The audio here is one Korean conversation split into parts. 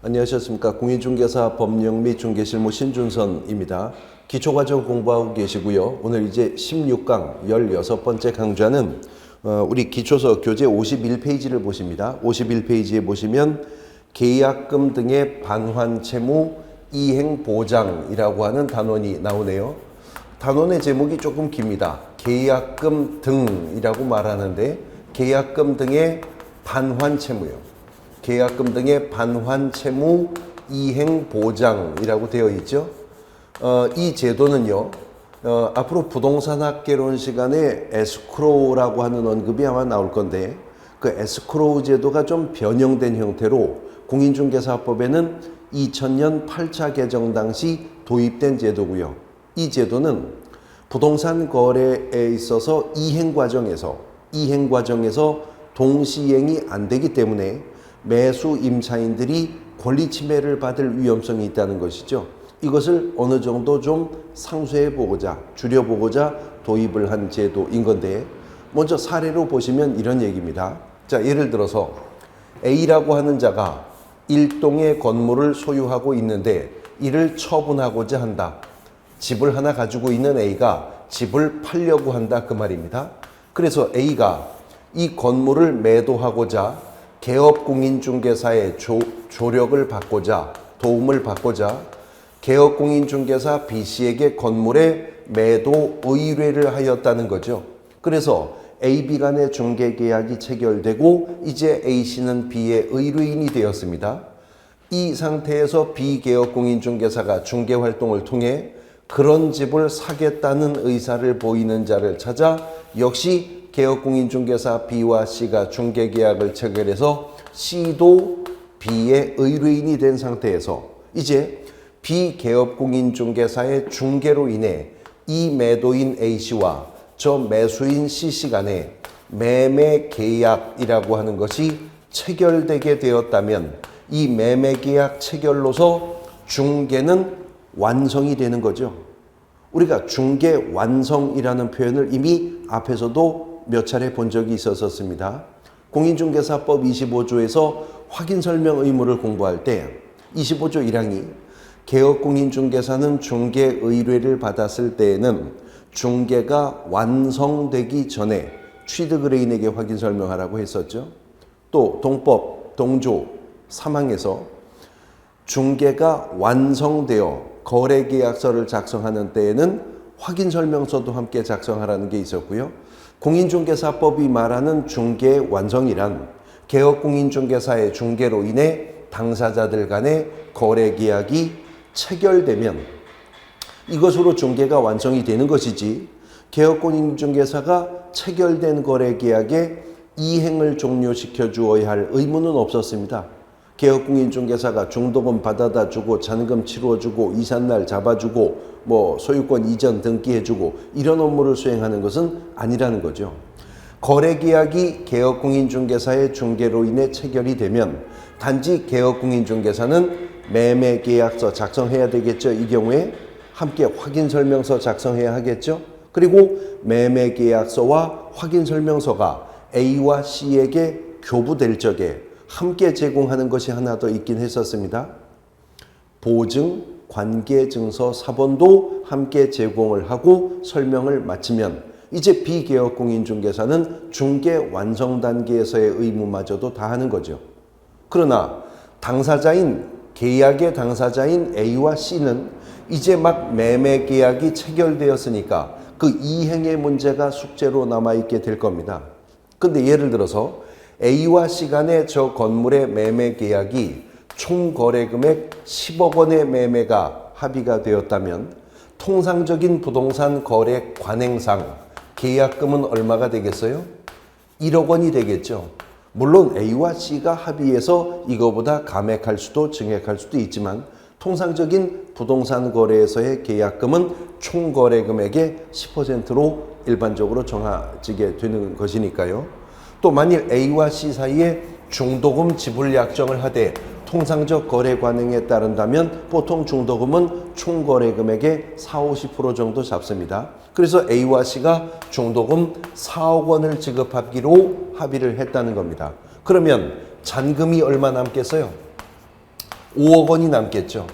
안녕하셨습니까. 공인중개사 법령 및 중개실무 신준선입니다. 기초과정 공부하고 계시고요. 오늘 이제 16강 16번째 강좌는 우리 기초서 교재 51페이지를 보십니다. 51페이지에 보시면 계약금 등의 반환 채무 이행 보장이라고 하는 단원이 나오네요. 단원의 제목이 조금 깁니다. 계약금 등이라고 말하는데 계약금 등의 반환 채무요. 계약금 등의 반환 채무 이행 보장이라고 되어 있죠. 이 제도는요, 앞으로 부동산 학개론 시간에 에스크로우라고 하는 언급이 아마 나올 건데, 그 에스크로우 제도가 좀 변형된 형태로 공인중개사법에는 2000년 8차 개정 당시 도입된 제도고요. 이 제도는 부동산 거래에 있어서 이행 과정에서 동시행이 안 되기 때문에 매수 임차인들이 권리 침해를 받을 위험성이 있다는 것이죠. 이것을 어느 정도 좀 상쇄해 보고자, 줄여 보고자 도입을 한 제도인 건데, 먼저 사례로 보시면 이런 얘기입니다. 자, 예를 들어서 A라고 하는 자가 일동의 건물을 소유하고 있는데 이를 처분하고자 한다. 집을 하나 가지고 있는 A가 집을 팔려고 한다, 그 말입니다. 그래서 A가 이 건물을 매도하고자 개업공인중개사의 조력을 받고자, 도움을 받고자 개업공인중개사 B씨에게 건물의 매도 의뢰를 하였다는 거죠. 그래서 A, B 간의 중개계약이 체결되고 이제 A씨는 B의 의뢰인이 되었습니다. 이 상태에서 B 개업공인중개사가 중개활동을 통해 그런 집을 사겠다는 의사를 보이는 자를 찾아 역시 개업공인중개사 B와 C가 중개계약을 체결해서 C도 B의 의뢰인이 된 상태에서 이제 B 개업공인중개사의 중개로 인해 이 매도인 A씨와 저 매수인 C씨 간에 매매계약이라고 하는 것이 체결되게 되었다면 이 매매계약 체결로서 중개는 완성이 되는 거죠. 우리가 중개 완성이라는 표현을 이미 앞에서도 몇 차례 본 적이 있었습니다. 공인중개사법 25조에서 확인설명 의무를 공부할 때 25조 1항이 개업공인중개사는 중개 의뢰를 받았을 때에는 중개가 완성되기 전에 취득의뢰인에게 확인설명하라고 했었죠. 또 동법 동조 3항에서 중개가 완성되어 거래계약서를 작성하는 때에는 확인설명서도 함께 작성하라는 게 있었고요. 공인중개사법이 말하는 중개 완성이란 개업공인중개사의 중개로 인해 당사자들 간의 거래계약이 체결되면 이것으로 중개가 완성이 되는 것이지, 개업공인중개사가 체결된 거래계약에 이행을 종료시켜 주어야 할 의무는 없었습니다. 개업공인중개사가 중도금 받아다 주고 잔금 치러주고 이삿날 잡아주고 소유권 이전 등기해주고 이런 업무를 수행하는 것은 아니라는 거죠. 거래계약이 개업공인중개사의 중개로 인해 체결이 되면 단지 개업공인중개사는 매매계약서 작성해야 되겠죠. 이 경우에 함께 확인설명서 작성해야 하겠죠. 그리고 매매계약서와 확인설명서가 A와 C에게 교부될 적에 함께 제공하는 것이 하나 더 있긴 했었습니다. 보증, 관계증서, 사본도 함께 제공을 하고 설명을 마치면 이제 비개업공인중개사는 중개 완성 단계에서의 의무마저도 다 하는 거죠. 그러나 계약의 당사자인 A와 C는 이제 막 매매계약이 체결되었으니까 그 이행의 문제가 숙제로 남아있게 될 겁니다. 근데 예를 들어서 A와 C 간의 저 건물의 매매 계약이 총 거래금액 10억 원의 매매가 합의가 되었다면 통상적인 부동산 거래 관행상 계약금은 얼마가 되겠어요? 1억 원이 되겠죠. 물론 A와 C가 합의해서 이거보다 감액할 수도 증액할 수도 있지만 통상적인 부동산 거래에서의 계약금은 총 거래금액의 10%로 일반적으로 정해지게 되는 것이니까요. 또 만일 A와 C 사이에 중도금 지불 약정을 하되 통상적 거래 관행에 따른다면 보통 중도금은 총 거래 금액의 40~50% 정도 잡습니다. 그래서 A와 C가 중도금 4억 원을 지급하기로 합의를 했다는 겁니다. 그러면 잔금이 얼마 남겠어요? 5억 원이 남겠죠.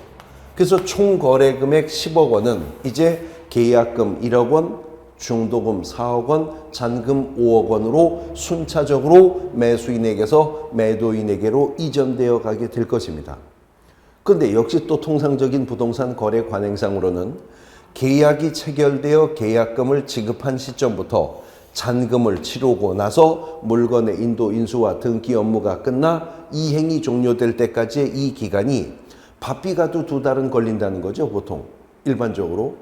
그래서 총 거래 금액 10억 원은 이제 계약금 1억 원, 중도금 4억 원, 잔금 5억 원으로 순차적으로 매수인에게서 매도인에게로 이전되어 가게 될 것입니다. 그런데 역시 또 통상적인 부동산 거래 관행상으로는 계약이 체결되어 계약금을 지급한 시점부터 잔금을 치르고 나서 물건의 인도, 인수와 등기 업무가 끝나 이행이 종료될 때까지의 이 기간이 바삐 가도 2달은 걸린다는 거죠, 보통 일반적으로.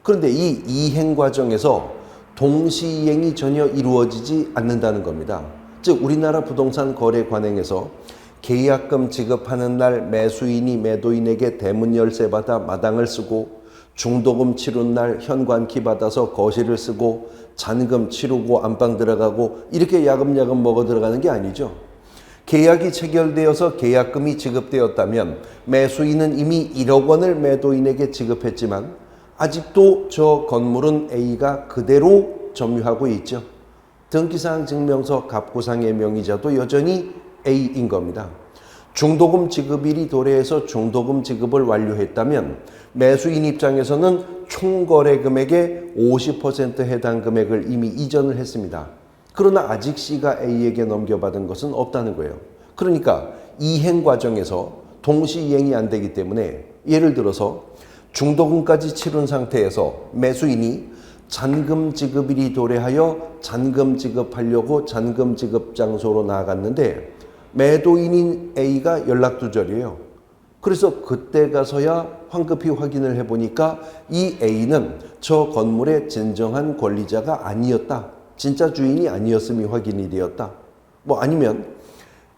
그런데 이 이행 과정에서 동시이행이 전혀 이루어지지 않는다는 겁니다. 즉 우리나라 부동산 거래 관행에서 계약금 지급하는 날 매수인이 매도인에게 대문 열쇠 받아 마당을 쓰고, 중도금 치른 날 현관키 받아서 거실을 쓰고, 잔금 치르고 안방 들어가고 이렇게 야금야금 먹어 들어가는 게 아니죠. 계약이 체결되어서 계약금이 지급되었다면 매수인은 이미 1억 원을 매도인에게 지급했지만 아직도 저 건물은 A가 그대로 점유하고 있죠. 등기사항 증명서 갑구상의 명의자도 여전히 A인 겁니다. 중도금 지급일이 도래해서 중도금 지급을 완료했다면 매수인 입장에서는 총 거래 금액의 50% 해당 금액을 이미 이전을 했습니다. 그러나 아직 C가 A에게 넘겨받은 것은 없다는 거예요. 그러니까 이행 과정에서 동시이행이 안 되기 때문에 예를 들어서 중도금까지 치른 상태에서 매수인이 잔금 지급일이 도래하여 잔금 지급하려고 잔금 지급 장소로 나아갔는데 매도인인 A가 연락두절이에요. 그래서 그때 가서야 황급히 확인을 해보니까 이 A는 저 건물의 진정한 권리자가 아니었다. 진짜 주인이 아니었음이 확인이 되었다. 뭐 아니면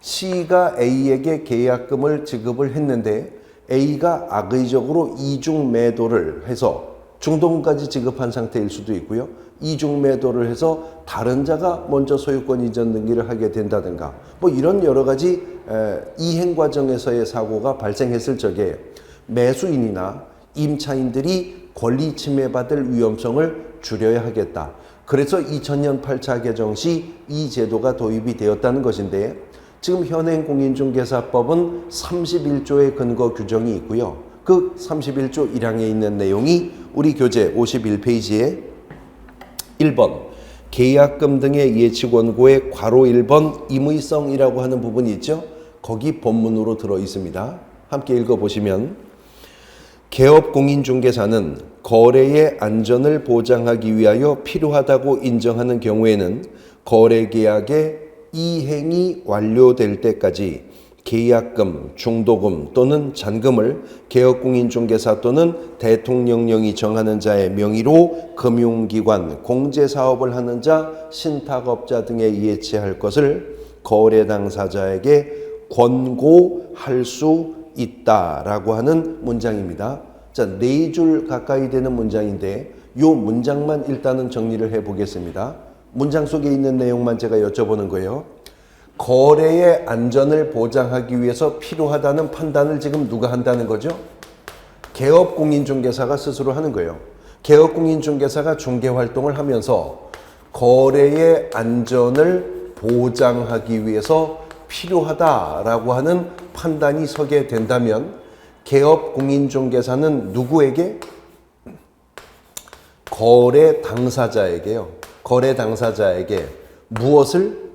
C가 A에게 계약금을 지급을 했는데 A가 악의적으로 이중 매도를 해서 중도금까지 지급한 상태일 수도 있고요. 이중 매도를 해서 다른 자가 먼저 소유권 이전 등기를 하게 된다든가 뭐 이런 여러 가지 이행 과정에서의 사고가 발생했을 적에 매수인이나 임차인들이 권리 침해받을 위험성을 줄여야 하겠다. 그래서 2000년 8차 개정 시 이 제도가 도입이 되었다는 것인데 지금 현행 공인중개사법은 31조의 근거 규정이 있고요. 그 31조 1항에 있는 내용이 우리 교재 51페이지에 1번 계약금 등의 예치권고의 괄호 1번 임의성이라고 하는 부분이 있죠. 거기 본문으로 들어 있습니다. 함께 읽어보시면 개업공인중개사는 거래의 안전을 보장하기 위하여 필요하다고 인정하는 경우에는 거래계약의 이행이 완료될 때까지 계약금, 중도금 또는 잔금을 개업공인중개사 또는 대통령령이 정하는 자의 명의로 금융기관, 공제사업을 하는 자, 신탁업자 등에 예치할 것을 거래 당사자에게 권고할 수 있다라고 하는 문장입니다. 자, 4줄 가까이 되는 문장인데 이 문장만 일단은 정리를 해보겠습니다. 문장 속에 있는 내용만 제가 여쭤보는 거예요. 거래의 안전을 보장하기 위해서 필요하다는 판단을 지금 누가 한다는 거죠? 개업공인중개사가 스스로 하는 거예요. 개업공인중개사가 중개활동을 하면서 거래의 안전을 보장하기 위해서 필요하다라고 하는 판단이 서게 된다면 개업공인중개사는 누구에게? 거래 당사자에게요. 거래 당사자에게 무엇을?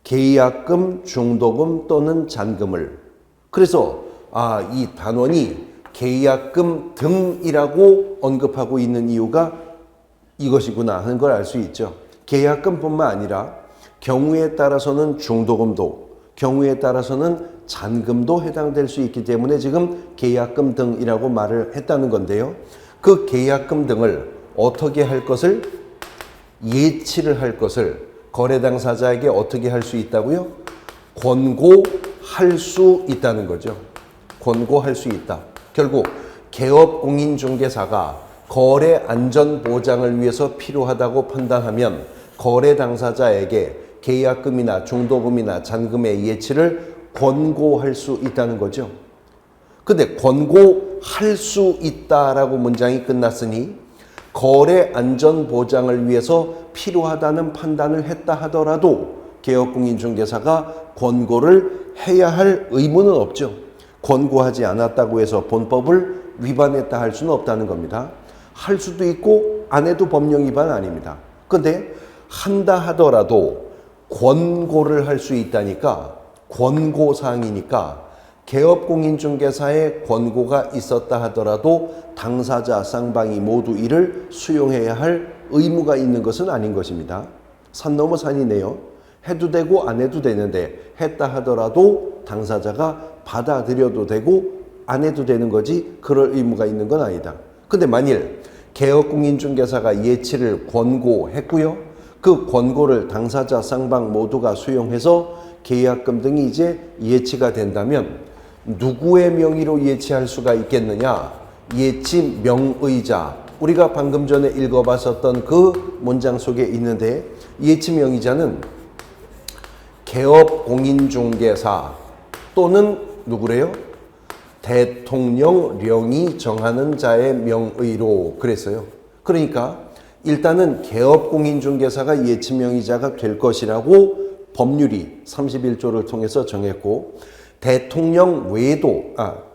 계약금, 중도금 또는 잔금을. 그래서 이 단원이 계약금 등이라고 언급하고 있는 이유가 이것이구나 하는 걸 알 수 있죠. 계약금뿐만 아니라 경우에 따라서는 중도금도, 경우에 따라서는 잔금도 해당될 수 있기 때문에 지금 계약금 등이라고 말을 했다는 건데요. 그 계약금 등을 어떻게 할 것을? 예치를 할 것을 거래 당사자에게 어떻게 할 수 있다고요? 권고할 수 있다는 거죠. 권고할 수 있다. 결국 개업공인중개사가 거래 안전 보장을 위해서 필요하다고 판단하면 거래 당사자에게 계약금이나 중도금이나 잔금의 예치를 권고할 수 있다는 거죠. 근데 권고할 수 있다라고 문장이 끝났으니 거래 안전 보장을 위해서 필요하다는 판단을 했다 하더라도 개업공인중개사가 권고를 해야 할 의무는 없죠. 권고하지 않았다고 해서 본법을 위반했다 할 수는 없다는 겁니다. 할 수도 있고 안 해도 법령 위반 아닙니다. 그런데 한다 하더라도 권고를 할 수 있다니까, 권고사항이니까 개업공인중개사의 권고가 있었다 하더라도 당사자, 쌍방이 모두 이를 수용해야 할 의무가 있는 것은 아닌 것입니다. 산 넘어 산이네요. 해도 되고 안 해도 되는데 했다 하더라도 당사자가 받아들여도 되고 안 해도 되는 거지 그럴 의무가 있는 건 아니다. 근데 만일 개업공인중개사가 예치를 권고했고요. 그 권고를 당사자, 쌍방 모두가 수용해서 계약금 등이 이제 예치가 된다면 누구의 명의로 예치할 수가 있겠느냐? 예치 명의자. 우리가 방금 전에 읽어봤었던 그 문장 속에 있는데 예치 명의자는 개업공인중개사 또는 누구래요? 대통령령이 정하는 자의 명의로 그랬어요. 그러니까 일단은 개업공인중개사가 예치명의자가 될 것이라고 법률이 31조를 통해서 정했고 대통령 외에도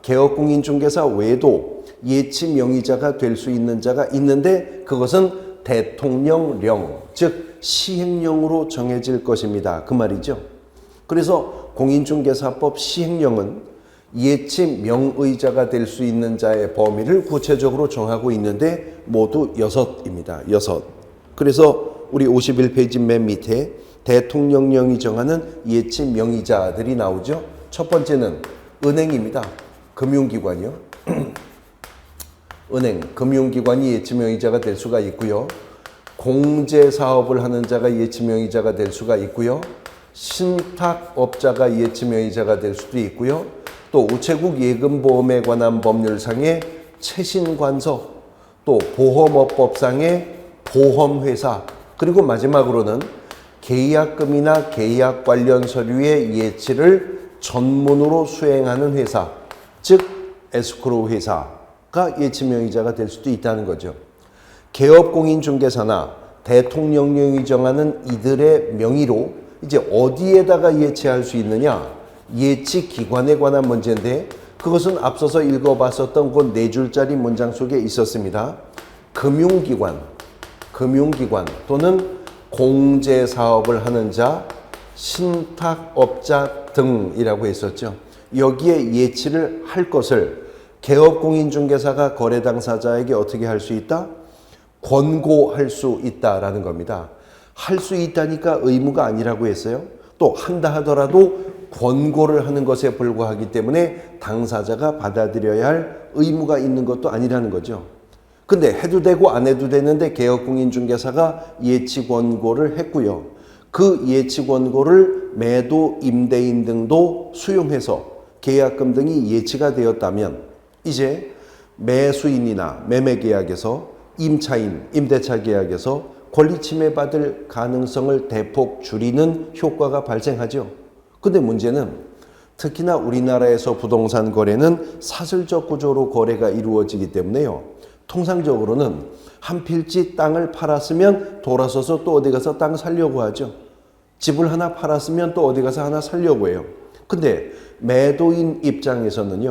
개업공인중개사 외에도 예치명의자가 될 수 있는 자가 있는데 그것은 대통령령 즉 시행령으로 정해질 것입니다. 그 말이죠. 그래서 공인중개사법 시행령은 예치 명의자가 될 수 있는 자의 범위를 구체적으로 정하고 있는데 모두 6입니다. 6. 그래서 우리 51페이지 맨 밑에 대통령령이 정하는 예치 명의자들이 나오죠. 첫 번째는 은행입니다. 금융기관이요. 은행, 금융기관이 예치 명의자가 될 수가 있고요. 공제사업을 하는 자가 예치 명의자가 될 수가 있고요. 신탁업자가 예치 명의자가 될 수도 있고요. 또 우체국 예금보험에 관한 법률상의 채신관서, 또 보험업법상의 보험회사, 그리고 마지막으로는 계약금이나 계약 관련 서류의 예치를 전문으로 수행하는 회사, 즉 에스크로우 회사가 예치명의자가 될 수도 있다는 거죠. 개업공인중개사나 대통령령이 정하는 이들의 명의로 이제 어디에다가 예치할 수 있느냐? 예치기관에 관한 문제인데 그것은 앞서서 읽어봤었던 그 4줄짜리 문장 속에 있었습니다. 금융기관 또는 공제사업을 하는 자, 신탁업자 등이라고 했었죠. 여기에 예치를 할 것을 개업공인중개사가 거래 당사자에게 어떻게 할 수 있다? 권고할 수 있다라는 겁니다. 할 수 있다니까 의무가 아니라고 했어요. 또 한다 하더라도 권고를 하는 것에 불과하기 때문에 당사자가 받아들여야 할 의무가 있는 것도 아니라는 거죠. 근데 해도 되고 안 해도 되는데 개업공인중개사가 예치 권고를 했고요. 그 예치 권고를 매도 임대인 등도 수용해서 계약금 등이 예치가 되었다면 이제 매수인이나 매매계약에서 임차인, 임대차 계약에서 권리 침해받을 가능성을 대폭 줄이는 효과가 발생하죠. 근데 문제는 특히나 우리나라에서 부동산 거래는 사슬적 구조로 거래가 이루어지기 때문에요. 통상적으로는 한 필지 땅을 팔았으면 돌아서서 또 어디 가서 땅 살려고 하죠. 집을 하나 팔았으면 또 어디 가서 하나 살려고 해요. 근데 매도인 입장에서는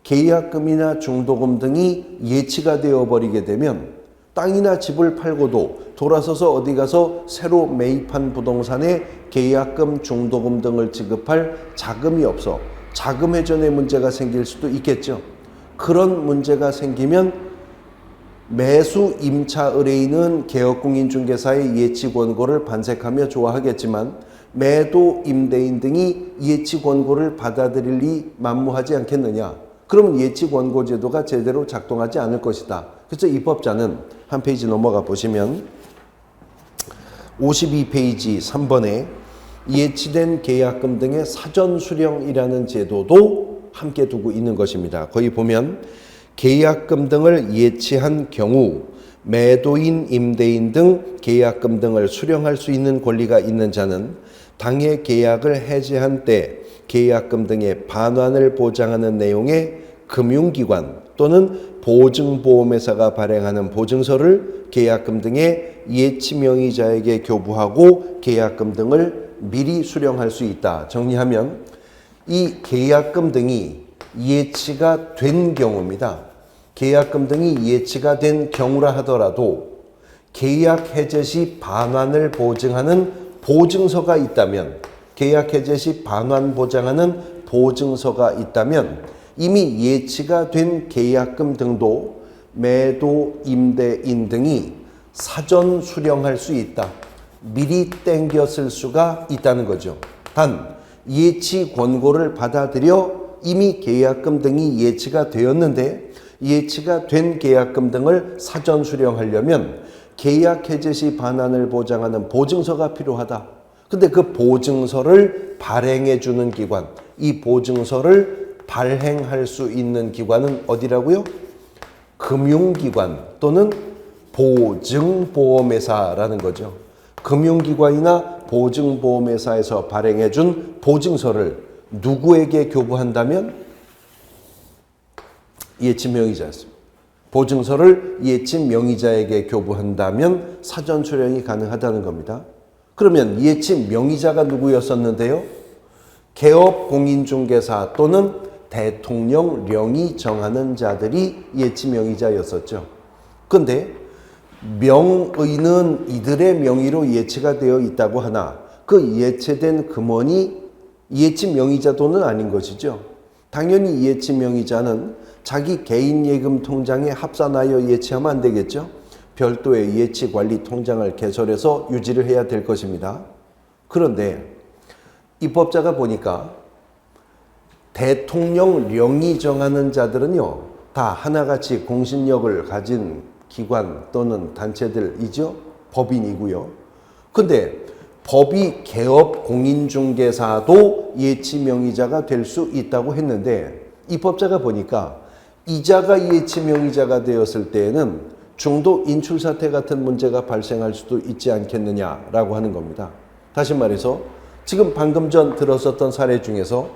계약금이나 중도금 등이 예치가 되어버리게 되면 땅이나 집을 팔고도 돌아서서 어디 가서 새로 매입한 부동산에 계약금, 중도금 등을 지급할 자금이 없어 자금 회전의 문제가 생길 수도 있겠죠. 그런 문제가 생기면 매수 임차 의뢰인은 개업공인중개사의 예치 권고를 반색하며 좋아하겠지만 매도 임대인 등이 예치 권고를 받아들일리 만무하지 않겠느냐. 그러면 예치 권고 제도가 제대로 작동하지 않을 것이다. 그래서 입법자는 한 페이지 넘어가 보시면 52페이지 3번에 예치된 계약금 등의 사전 수령이라는 제도도 함께 두고 있는 것입니다. 거기 보면 계약금 등을 예치한 경우 매도인, 임대인 등 계약금 등을 수령할 수 있는 권리가 있는 자는 당해 계약을 해지한 때 계약금 등의 반환을 보장하는 내용의 금융기관 또는 보증보험회사가 발행하는 보증서를 계약금 등의 예치명의자에게 교부하고 계약금 등을 미리 수령할 수 있다. 정리하면 이 계약금 등이 예치가 된 경우입니다. 계약금 등이 예치가 된 경우라 하더라도 계약 해제 시 반환을 보증하는 보증서가 있다면, 계약 해제 시 반환 보장하는 보증서가 있다면 이미 예치가 된 계약금 등도 매도 임대인 등이 사전 수령할 수 있다. 미리 땡겨 쓸 수가 있다는 거죠. 단 예치 권고를 받아들여 이미 계약금 등이 예치가 되었는데 예치가 된 계약금 등을 사전 수령하려면 계약 해제 시 반환을 보장하는 보증서가 필요하다. 근데 그 보증서를 발행해 주는 기관, 이 보증서를 발행할 수 있는 기관은 어디라고요? 금융기관 또는 보증보험회사라는 거죠. 금융기관이나 보증보험회사에서 발행해 준 보증서를 누구에게 교부한다면? 예치명의자였습니다. 보증서를 예치명의자에게 교부한다면 사전 수령이 가능하다는 겁니다. 그러면 예치명의자가 누구였었는데요? 개업공인중개사 또는 대통령령이 정하는 자들이 예치명의자였었죠. 그런데 명의는 이들의 명의로 예치가 되어 있다고 하나 그 예치된 금원이 예치명의자도는 아닌 것이죠. 당연히 예치명의자는 자기 개인 예금 통장에 합산하여 예치하면 안 되겠죠. 별도의 예치관리 통장을 개설해서 유지를 해야 될 것입니다. 그런데 입법자가 보니까 대통령령이 정하는 자들은요, 다 하나같이 공신력을 가진 기관 또는 단체들이죠. 법인이고요. 근데 법이 개업공인중개사도 예치명의자가 될 수 있다고 했는데 입법자가 보니까 이자가 예치명의자가 되었을 때에는 중도 인출사태 같은 문제가 발생할 수도 있지 않겠느냐라고 하는 겁니다. 다시 말해서 지금 방금 전 들었었던 사례 중에서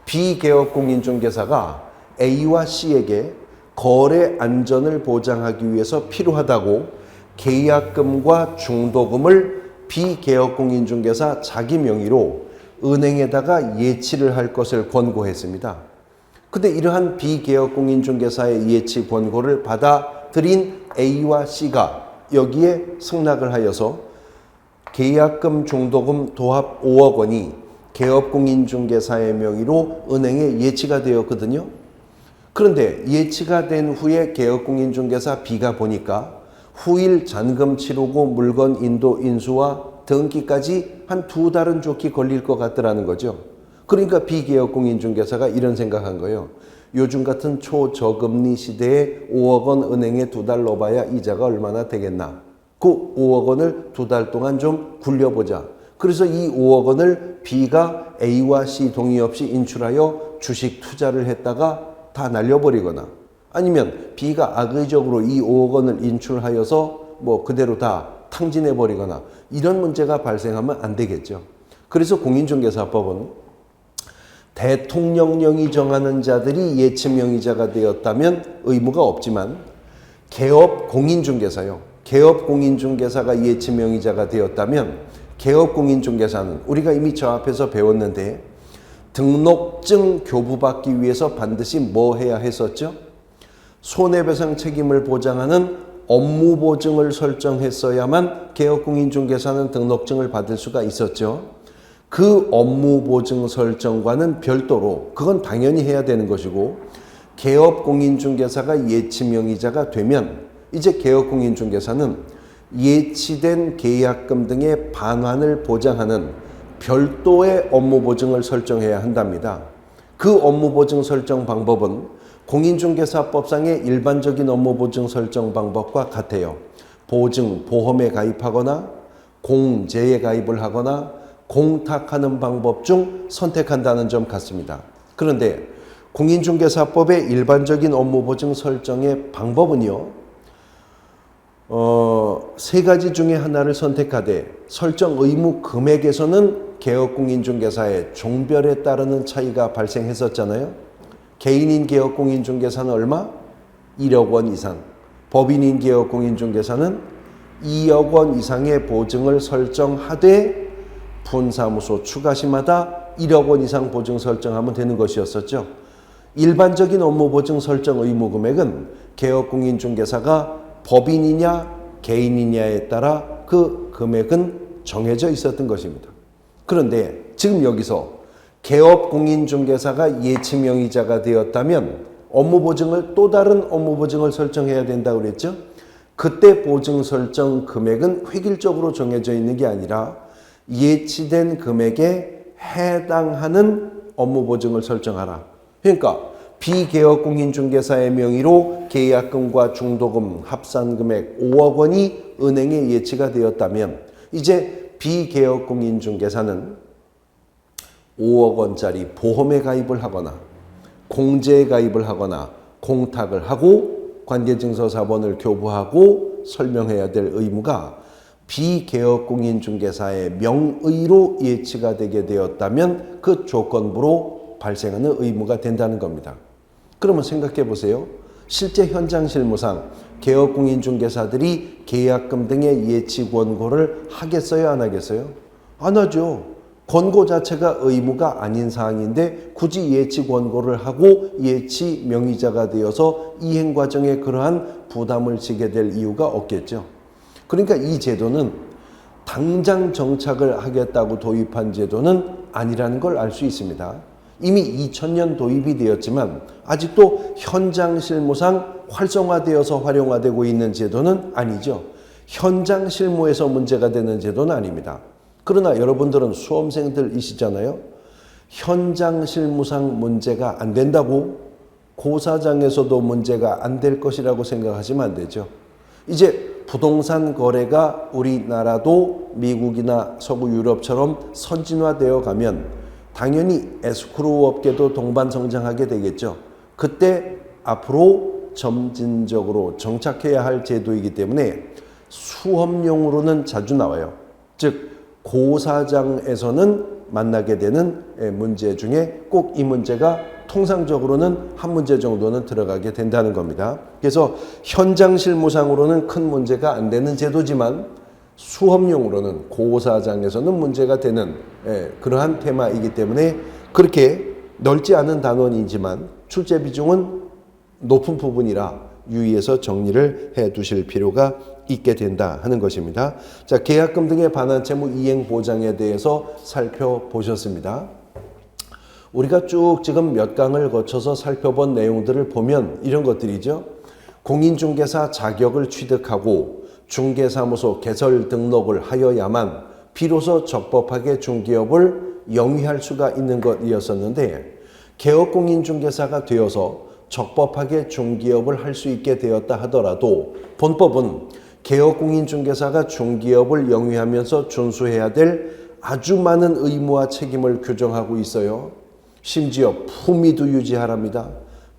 비개업공인중개사가 A와 C에게 거래 안전을 보장하기 위해서 필요하다고 계약금과 중도금을 비개업공인중개사 자기 명의로 은행에다가 예치를 할 것을 권고했습니다. 근데 이러한 비개업공인중개사의 예치 권고를 받아들인 A와 C가 여기에 승낙을 하여서 계약금 중도금 도합 5억 원이 개업공인중개사의 명의로 은행에 예치가 되었거든요. 그런데 예치가 된 후에 개업공인중개사 B가 보니까 후일 잔금 치르고 물건 인도 인수와 등기까지 한 2달은 좋게 걸릴 것 같더라는 거죠. 그러니까 비개업공인중개사가 이런 생각한 거예요. 요즘 같은 초저금리 시대에 5억 원 은행에 2달 넣어봐야 이자가 얼마나 되겠나. 그 5억 원을 2달 동안 좀 굴려보자. 그래서 이 5억 원을 B가 A와 C 동의 없이 인출하여 주식 투자를 했다가 다 날려버리거나 아니면 B가 악의적으로 이 5억 원을 인출하여서 뭐 그대로 다 탕진해버리거나 이런 문제가 발생하면 안 되겠죠. 그래서 공인중개사법은 대통령령이 정하는 자들이 예치명의자가 되었다면 의무가 없지만 개업공인중개사요. 개업공인중개사가 예치명의자가 되었다면 개업공인중개사는 우리가 이미 저 앞에서 배웠는데 등록증 교부받기 위해서 반드시 뭐 해야 했었죠? 손해배상 책임을 보장하는 업무보증을 설정했어야만 개업공인중개사는 등록증을 받을 수가 있었죠. 그 업무보증 설정과는 별도로 그건 당연히 해야 되는 것이고 개업공인중개사가 예치명의자가 되면 이제 개업공인중개사는 예치된 계약금 등의 반환을 보장하는 별도의 업무보증을 설정해야 한답니다. 그 업무보증 설정 방법은 공인중개사법상의 일반적인 업무보증 설정 방법과 같아요. 보증, 보험에 가입하거나 공제에 가입을 하거나 공탁하는 방법 중 선택한다는 점 같습니다. 그런데 공인중개사법의 일반적인 업무보증 설정의 방법은요. 3가지 중에 하나를 선택하되 설정 의무 금액에서는 개업공인중개사의 종별에 따르는 차이가 발생했었잖아요. 개인인 개업공인중개사는 얼마? 1억 원 이상. 법인인 개업공인중개사는 2억 원 이상의 보증을 설정하되 분사무소 추가시마다 1억 원 이상 보증 설정하면 되는 것이었었죠. 일반적인 업무 보증 설정 의무 금액은 개업공인중개사가 법인이냐 개인이냐에 따라 그 금액은 정해져 있었던 것입니다. 그런데 지금 여기서 개업공인중개사가 예치명의자가 되었다면 업무 보증을 또 다른 업무 보증을 설정해야 된다고 그랬죠. 그때 보증 설정 금액은 획일적으로 정해져 있는 게 아니라 예치된 금액에 해당하는 업무 보증을 설정하라. 그러니까 비개업공인중개사의 명의로 계약금과 중도금 합산금액 5억 원이 은행에 예치가 되었다면 이제 비개업공인중개사는 5억 원짜리 보험에 가입을 하거나 공제에 가입을 하거나 공탁을 하고 관계증서 사본을 교부하고 설명해야 될 의무가 비개업공인중개사의 명의로 예치가 되게 되었다면 그 조건부로 발생하는 의무가 된다는 겁니다. 그러면 생각해 보세요. 실제 현장 실무상 개업공인중개사들이 계약금 등의 예치 권고를 하겠어요, 안 하겠어요? 안 하죠. 권고 자체가 의무가 아닌 사항인데 굳이 예치 권고를 하고 예치 명의자가 되어서 이행 과정에 그러한 부담을 지게 될 이유가 없겠죠. 그러니까 이 제도는 당장 정착을 하겠다고 도입한 제도는 아니라는 걸 알 수 있습니다. 이미 2000년 도입이 되었지만 아직도 현장 실무상 활성화되어서 활용화되고 있는 제도는 아니죠. 현장 실무에서 문제가 되는 제도는 아닙니다. 그러나 여러분들은 수험생들이시잖아요. 현장 실무상 문제가 안 된다고 고사장에서도 문제가 안 될 것이라고 생각하시면 안 되죠. 이제 부동산 거래가 우리나라도 미국이나 서구 유럽처럼 선진화되어 가면 당연히 에스크로우 업계도 동반 성장하게 되겠죠. 그때 앞으로 점진적으로 정착해야 할 제도이기 때문에 수험용으로는 자주 나와요. 즉 고사장에서는 만나게 되는 문제 중에 꼭 이 문제가 통상적으로는 한 문제 정도는 들어가게 된다는 겁니다. 그래서 현장 실무상으로는 큰 문제가 안 되는 제도지만 수험용으로는 고사장에서는 문제가 되는 그러한 테마이기 때문에 그렇게 넓지 않은 단원이지만 출제 비중은 높은 부분이라 유의해서 정리를 해 두실 필요가 있게 된다 하는 것입니다. 자, 계약금 등의 반환 채무 이행 보장에 대해서 살펴보셨습니다. 우리가 쭉 지금 몇 강을 거쳐서 살펴본 내용들을 보면 이런 것들이죠. 공인중개사 자격을 취득하고 중개사무소 개설 등록을 하여야만 비로소 적법하게 중개업을 영위할 수가 있는 것이었었는데 개업공인중개사가 되어서 적법하게 중개업을 할 수 있게 되었다 하더라도 본법은 개업공인중개사가 중개업을 영위하면서 준수해야 될 아주 많은 의무와 책임을 규정하고 있어요. 심지어 품위도 유지하랍니다.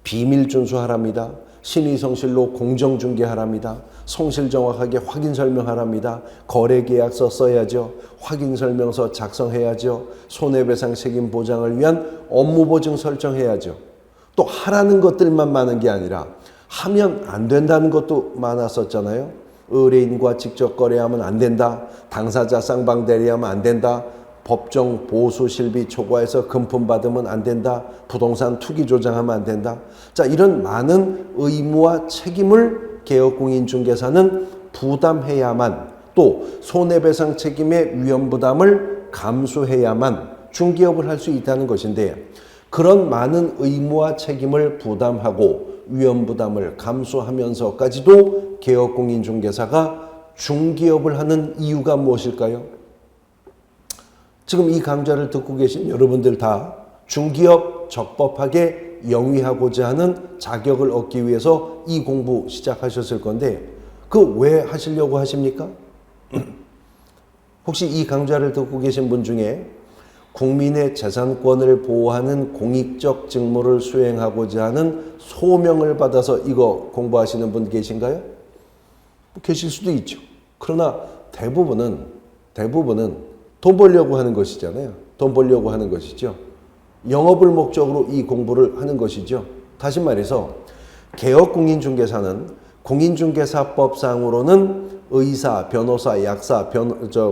비밀 준수하랍니다. 신의성실로 공정중개하랍니다. 성실 정확하게 확인 설명하랍니다. 거래계약서 써야죠. 확인설명서 작성해야죠. 손해배상 책임 보장을 위한 업무보증 설정해야죠. 또 하라는 것들만 많은 게 아니라 하면 안 된다는 것도 많았었잖아요. 의뢰인과 직접 거래하면 안 된다. 당사자 쌍방대리하면 안 된다. 법정 보수 실비 초과해서 금품 받으면 안 된다. 부동산 투기 조장하면 안 된다. 자, 이런 많은 의무와 책임을 개업공인중개사는 부담해야만 또 손해배상 책임의 위험 부담을 감수해야만 중개업을 할 수 있다는 것인데 그런 많은 의무와 책임을 부담하고 위험 부담을 감수하면서까지도 개업공인중개사가 중개업을 하는 이유가 무엇일까요? 지금 이 강좌를 듣고 계신 여러분들 다 중개업 적법하게 영위하고자 하는 자격을 얻기 위해서 이 공부 시작하셨을 건데 그 왜 하시려고 하십니까? 혹시 이 강좌를 듣고 계신 분 중에 국민의 재산권을 보호하는 공익적 직무를 수행하고자 하는 소명을 받아서 이거 공부하시는 분 계신가요? 계실 수도 있죠. 그러나 대부분은 돈 벌려고 하는 것이잖아요. 돈 벌려고 하는 것이죠. 영업을 목적으로 이 공부를 하는 것이죠. 다시 말해서 개업공인중개사는 공인중개사법상으로는 의사, 변호사, 약사,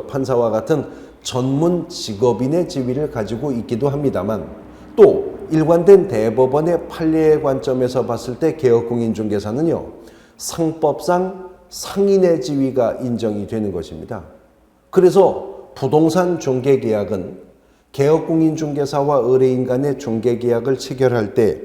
판사와 같은 전문 직업인의 지위를 가지고 있기도 합니다만 또 일관된 대법원의 판례의 관점에서 봤을 때 개업공인중개사는요, 상법상 상인의 지위가 인정이 되는 것입니다. 그래서 부동산 중개계약은 개업공인중개사와 의뢰인 간의 중개계약을 체결할 때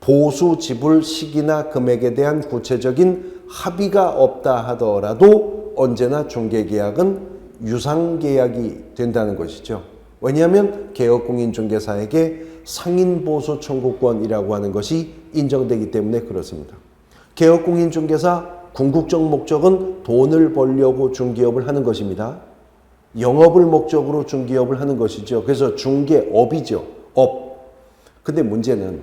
보수 지불 시기나 금액에 대한 구체적인 합의가 없다 하더라도 언제나 중개계약은 유상계약이 된다는 것이죠. 왜냐하면 개업공인중개사에게 상인보수 청구권이라고 하는 것이 인정되기 때문에 그렇습니다. 개업공인중개사 궁극적 목적은 돈을 벌려고 중개업을 하는 것입니다. 영업을 목적으로 중개업을 하는 것이죠. 그래서 중개업이죠. 업. 근데 문제는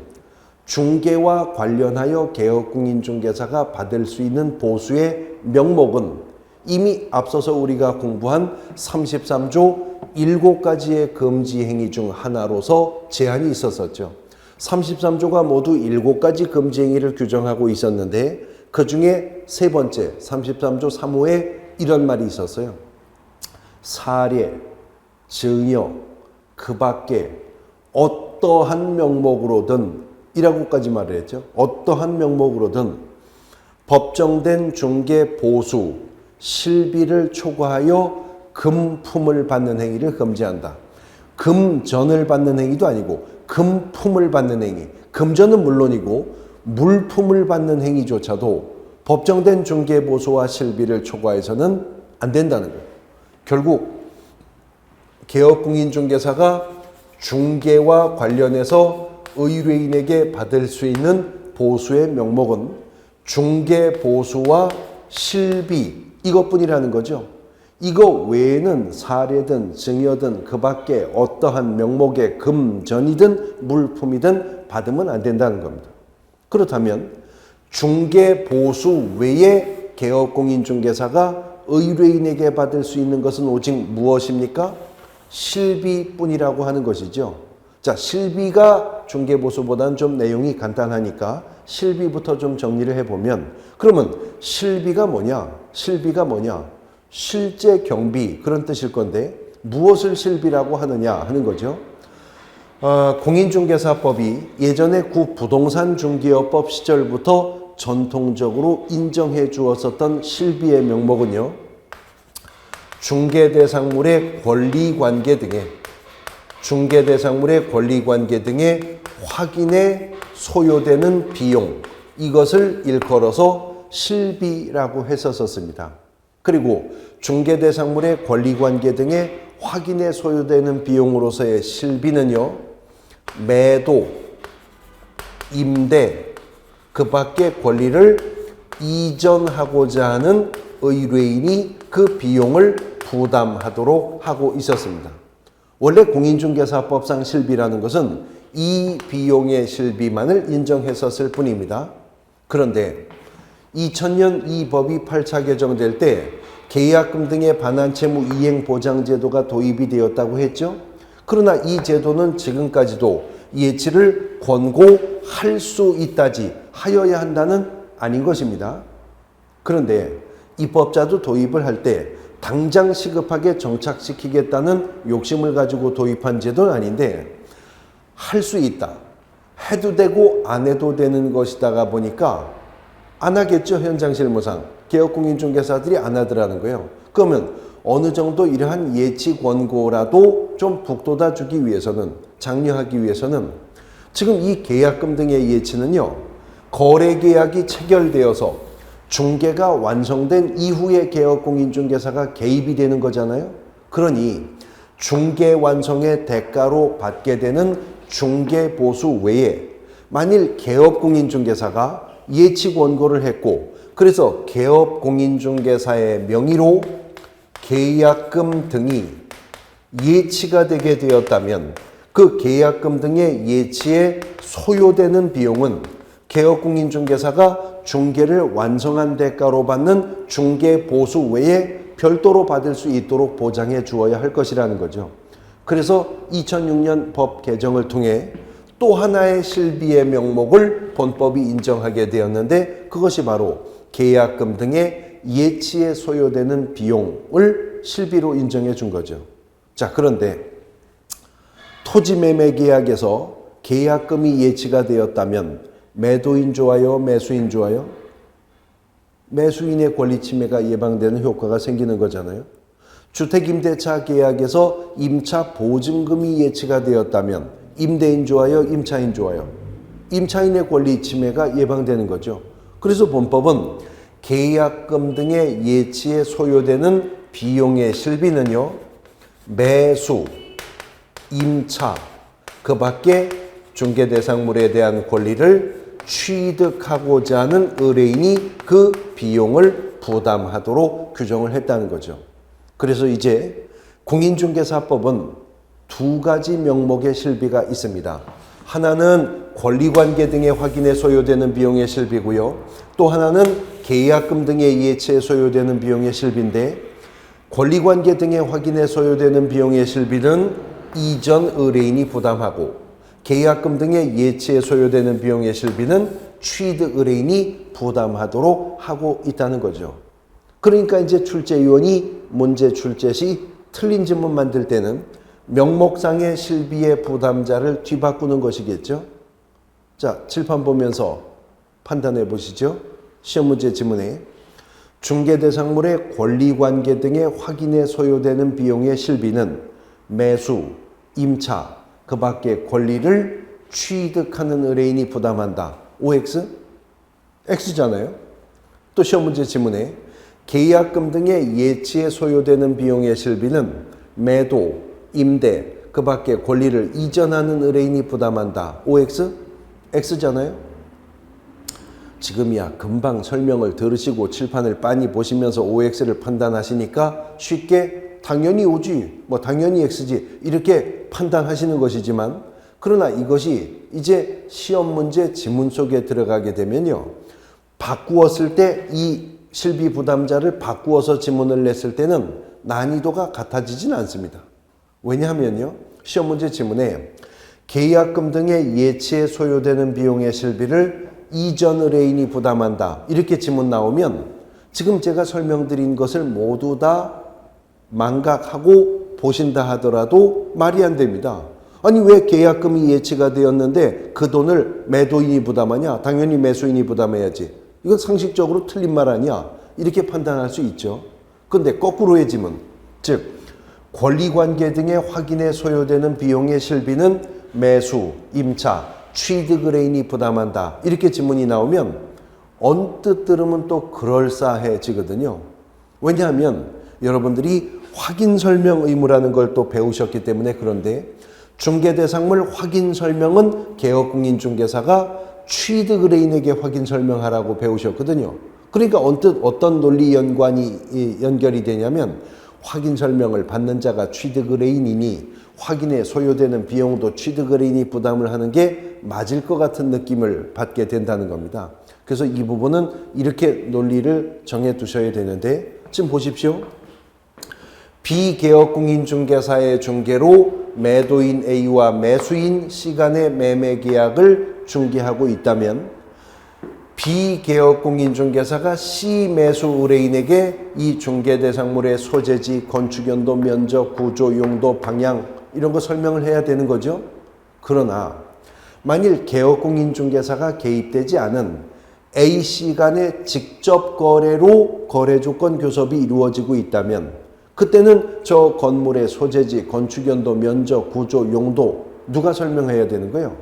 중개와 관련하여 개업공인중개사가 받을 수 있는 보수의 명목은 이미 앞서서 우리가 공부한 33조 7가지의 금지 행위 중 하나로서 제한이 있었었죠. 33조가 모두 7가지 금지 행위를 규정하고 있었는데 그 중에 세 번째 33조 3호에 이런 말이 있었어요. 사례, 증여, 그 밖에 어떠한 명목으로든 이라고까지 말을 했죠. 어떠한 명목으로든 법정된 중개 보수, 실비를 초과하여 금품을 받는 행위를 금지한다. 금전을 받는 행위도 아니고 금품을 받는 행위. 금전은 물론이고 물품을 받는 행위조차도 법정된 중개 보수와 실비를 초과해서는 안 된다는 거예요. 결국 개업공인중개사가 중개와 관련해서 의뢰인에게 받을 수 있는 보수의 명목은 중개 보수와 실비 이것뿐이라는 거죠. 이거 외에는 사례든 증여든 그 밖에 어떠한 명목의 금전이든 물품이든 받으면 안 된다는 겁니다. 그렇다면 중개 보수 외에 개업공인중개사가 의뢰인에게 받을 수 있는 것은 오직 무엇입니까? 실비뿐이라고 하는 것이죠. 자, 실비가 중개보수보다는 좀 내용이 간단하니까 실비부터 좀 정리를 해보면 그러면 실비가 뭐냐? 실비가 뭐냐? 실제 경비 그런 뜻일 건데 무엇을 실비라고 하느냐 하는 거죠. 공인중개사법이 예전에 부동산 중개업법 시절부터 전통적으로 인정해 주었었던 실비의 명목은요. 중개대상물의 권리관계 등의 확인에 소요되는 비용 이것을 일컬어서 실비라고 했었습니다. 그리고 중개대상물의 권리관계 등의 확인에 소요되는 비용으로서의 실비는요. 매도, 임대, 그 밖의 권리를 이전하고자 하는 의뢰인이 그 비용을 부담하도록 하고 있었습니다. 원래 공인중개사법상 실비라는 것은 이 비용의 실비만을 인정했었을 뿐입니다. 그런데 2000년 이 법이 8차 개정될 때 계약금 등의 반환채무 이행보장제도가 도입이 되었다고 했죠. 그러나 이 제도는 지금까지도 예치를 권고할 수 있다지 하여야 한다는 아닌 것입니다. 그런데 입법자도 도입을 할 때 당장 시급하게 정착시키겠다는 욕심을 가지고 도입한 제도는 아닌데 할 수 있다. 해도 되고 안 해도 되는 것이다가 보니까 안 하겠죠. 현장 실무상. 개업공인중개사들이 안 하더라는 거예요. 그러면 어느 정도 이러한 예치 권고라도 좀 북돋아 주기 위해서는 장려하기 위해서는 지금 이 계약금 등의 예치는요. 거래계약이 체결되어서 중개가 완성된 이후에 개업공인중개사가 개입이 되는 거잖아요. 그러니 중개 완성의 대가로 받게 되는 중개보수 외에 만일 개업공인중개사가 예치 권고를 했고 그래서 개업공인중개사의 명의로 계약금 등이 예치가 되게 되었다면 그 계약금 등의 예치에 소요되는 비용은 개업공인중개사가 중개를 완성한 대가로 받는 중개보수 외에 별도로 받을 수 있도록 보장해 주어야 할 것이라는 거죠. 그래서 2006년 법 개정을 통해 또 하나의 실비의 명목을 본법이 인정하게 되었는데 그것이 바로 계약금 등의 예치에 소요되는 비용을 실비로 인정해 준 거죠. 자, 그런데 토지 매매 계약에서 계약금이 예치가 되었다면 매도인 좋아요, 매수인 좋아요? 매수인의 권리 침해가 예방되는 효과가 생기는 거잖아요. 주택임대차 계약에서 임차 보증금이 예치가 되었다면 임대인 좋아요, 임차인 좋아요? 임차인의 권리 침해가 예방되는 거죠. 그래서 본법은 계약금 등의 예치에 소요되는 비용의 실비는요, 매수, 임차, 그 밖에 중개대상물에 대한 권리를 취득하고자 하는 의뢰인이 그 비용을 부담하도록 규정을 했다는 거죠. 그래서 이제 공인중개사법은 두 가지 명목의 실비가 있습니다. 하나는 권리관계 등의 확인에 소요되는 비용의 실비고요. 또 하나는 계약금 등의 예치에 소요되는 비용의 실비인데, 권리관계 등의 확인에 소요되는 비용의 실비는 이전 의뢰인이 부담하고, 계약금 등의 예치에 소요되는 비용의 실비는 취득 의뢰인이 부담하도록 하고 있다는 거죠. 그러니까 이제 출제위원이 문제 출제 시 틀린 지문 만들 때는 명목상의 실비의 부담자를 뒤바꾸는 것이겠죠. 자, 칠판 보면서 판단해 보시죠. 시험 문제 지문에 중개대상물의 권리관계 등의 확인에 소요되는 비용의 실비는 매수, 임차, 그 밖의 권리를 취득하는 의뢰인이 부담한다. OX? X잖아요. 또 시험 문제 지문에 계약금 등의 예치에 소요되는 비용의 실비는 매도, 임대, 그 밖의 권리를 이전하는 의뢰인이 부담한다. OX? X잖아요. 지금이야 금방 설명을 들으시고 칠판을 빤히 보시면서 OX를 판단하시니까 쉽게 당연히 O지, 당연히 X지 이렇게 판단하시는 것이지만, 그러나 이것이 이제 시험 문제 지문 속에 들어가게 되면요, 바꾸었을 때 이 실비 부담자를 바꾸어서 지문을 냈을 때는 난이도가 같아지진 않습니다. 왜냐하면요, 시험 문제 지문에 계약금 등의 예치에 소요되는 비용의 실비를 이전 의뢰인이 부담한다 이렇게 지문 나오면 지금 제가 설명드린 것을 모두 다 망각하고 보신다 하더라도 말이 안 됩니다. 아니 왜 계약금이 예치가 되었는데 그 돈을 매도인이 부담하냐? 당연히 매수인이 부담해야지. 이건 상식적으로 틀린 말 아니야? 이렇게 판단할 수 있죠. 근데 거꾸로의 지문, 즉 권리관계 등의 확인에 소요되는 비용의 실비는 매수, 임차, 취득 의뢰인이 부담한다 이렇게 지문이 나오면 언뜻 들으면 또 그럴싸해지거든요. 왜냐하면 여러분들이 확인 설명 의무라는 걸 또 배우셨기 때문에. 그런데 중개대상물 확인 설명은 개업공인중개사가 취득 의뢰인에게 확인 설명하라고 배우셨거든요. 그러니까 언뜻 어떤 논리 연결이 되냐면, 확인 설명을 받는 자가 취득 의뢰인이니 확인에 소요되는 비용도 취득 의뢰인이 부담을 하는 게 맞을 것 같은 느낌을 받게 된다는 겁니다. 그래서 이 부분은 이렇게 논리를 정해 두셔야 되는데, 지금 보십시오. 비개업공인중개사의 중개로 매도인 A와 매수인 C 간의 매매 계약을 중개하고 있다면 비개업공인중개사가 C 매수 의뢰인에게 이 중개대상물의 소재지, 건축연도, 면적, 구조, 용도, 방향 이런 거 설명을 해야 되는 거죠. 그러나 만일 개업공인중개사가 개입되지 않은 A, C 간의 직접 거래로 거래조건 교섭이 이루어지고 있다면 그때는 저 건물의 소재지, 건축연도, 면적, 구조, 용도 누가 설명해야 되는 거예요?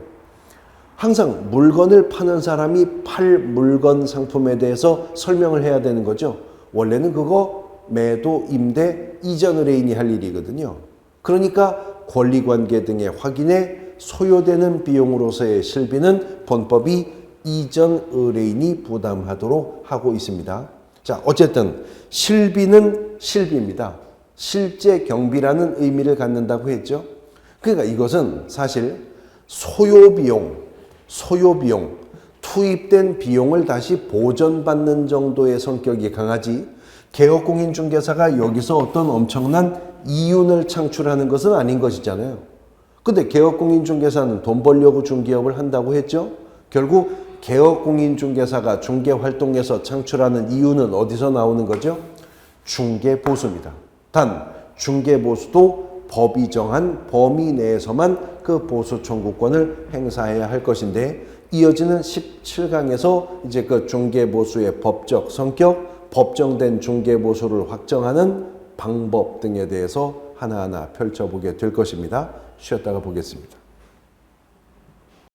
항상 물건을 파는 사람이 팔 물건 상품에 대해서 설명을 해야 되는 거죠. 원래는 그거 매도, 임대, 이전 의뢰인이 할 일이거든요. 그러니까 권리관계 등의 확인에 소요되는 비용으로서의 실비는 본법이 이전 의뢰인이 부담하도록 하고 있습니다. 자, 어쨌든 실비는 실비입니다. 실제 경비라는 의미를 갖는다고 했죠. 그러니까 이것은 사실 소요비용, 투입된 비용을 다시 보전받는 정도의 성격이 강하지, 개업공인중개사가 여기서 어떤 엄청난 이윤을 창출하는 것은 아닌 것이잖아요. 근데 개업공인중개사는 돈 벌려고 중개업을 한다고 했죠. 결국 개업공인중개사가 중개활동에서 창출하는 이윤은 어디서 나오는 거죠? 중개보수입니다. 단 중개보수도 법이 정한 범위 내에서만 그 보수 청구권을 행사해야 할 것인데, 이어지는 17강에서 이제 그 중개보수의 법적 성격, 법정된 중개보수를 확정하는 방법 등에 대해서 하나하나 펼쳐보게 될 것입니다. 쉬었다가 보겠습니다.